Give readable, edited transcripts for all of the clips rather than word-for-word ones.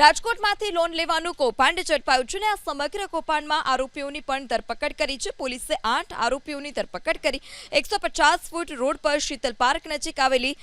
રાજકોટમાંથી loan લેવાનું કૌભાંડ ઝડપાયું છે અને આ સમગ્ર કૌભાંડમાં આરોપીઓની પણ ધરપકડ કરી છે. પોલીસે 8 આરોપીઓની ધરપકડ કરી 150 ફૂટ રોડ પર શીતલ પાર્ક નજીક આવેલી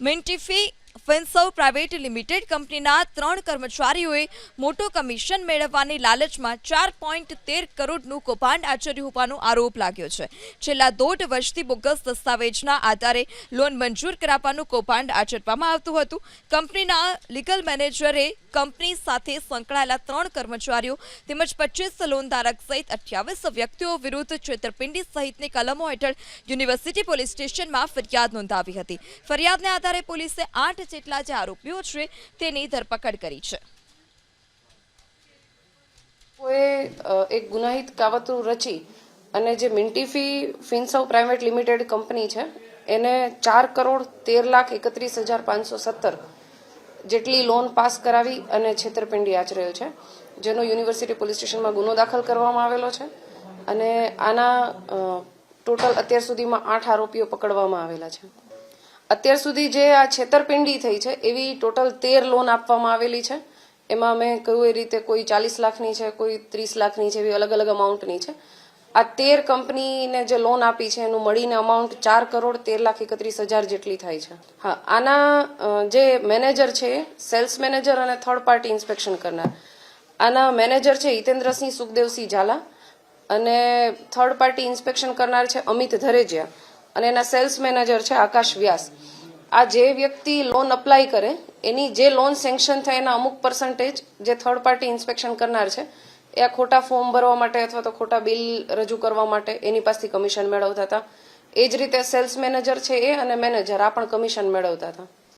મિન્ટીફી ફિન્સર્વ પ્રાઇવેટ લિમિટેડ કંપનીના 3 કર્મચારીઓએ મોટો કમિશન મેળવવાની લાલચમાં 4.13 કરોડનું કૌભાંડ આચર્યું હોવાનો આરોપ લાગ્યો છે. છેલ્લા 1.5 વર્ષથી બોગસ દસ્તાવેજના આધારે લોન મંજૂર કરાવવાનું કૌભાંડ આચરવામાં આવતું હતું. કંપનીના લીગલ મેનેજરે કંપની સાથે સંકળાયેલા 3 કર્મચારીઓ તેમજ 25 લોનધારક સહિત 28 વ્યક્તિઓ વિરુદ્ધ છેતરપિંડી સહિતની કલમો હેઠળ યુનિવર્સિટી પોલીસ સ્ટેશનમાં ફરિયાદ નોંધાવી હતી. ફરિયાદને આધારે પોલીસે 8 જેટલા જે આરોપીઓ છે તેની ધરપકડ કરી છે. એક ગુનાહિત કાવતરું રચી અને જે મિન્ટીફી ફિન્સર્વ પ્રાઇવેટ લિમિટેડ કંપની છે એને 4,13,31,517 જેટલી લોન પાસ કરાવી અને છેતરપિંડી આચરેલ છે, જેનો યુનિવર્સિટી પોલીસ સ્ટેશનમાં ગુનો દાખલ કરવામાં આવેલો છે અને આના ટોટલ અત્યાર સુધીમાં 8 આરોપીઓ પકડવામાં આવેલા છે. અત્યાર સુધી જે આ છેતરપિંડી થઈ છે એવી ટોટલ 13 લોન આપવામાં આવેલી છે. એમાં મેં કહ્યું એ રીતે કોઈ 40 લાખની છે, કોઈ 30 લાખની છે, એવી અલગ અલગ અમાઉન્ટની છે. આ 13 કંપનીને જે લોન આપી છે એનું મળીને અમાઉન્ટ 4,13,31,000 જેટલી થાય છે. હા, આના જે મેનેજર છે સેલ્સ મેનેજર અને થર્ડ પાર્ટી ઇન્સ્પેક્શન કરનાર, આના મેનેજર છે હિતેન્દ્રસિંહ સુખદેવસિંહ ઝાલા અને થર્ડ પાર્ટી ઇન્સ્પેક્શન કરનાર છે અમિત ધરેજિયા અને એના સેલ્સ મેનેજર છે આકાશ વ્યાસ. આ જે વ્યક્તિ લોન અપ્લાય કરે એની જે લોન સેન્કશન થાય એના અમુક પર્સન્ટેજ જે થર્ડ પાર્ટી ઇન્સ્પેક્શન કરનાર છે એ આ ખોટા ફોર્મ ભરવા માટે અથવા તો ખોટા બિલ રજૂ કરવા માટે એની પાસેથી કમિશન મેળવતા હતા. એ જ રીતે સેલ્સ મેનેજર છે એ અને મેનેજર આ પણ કમિશન મેળવતા હતા.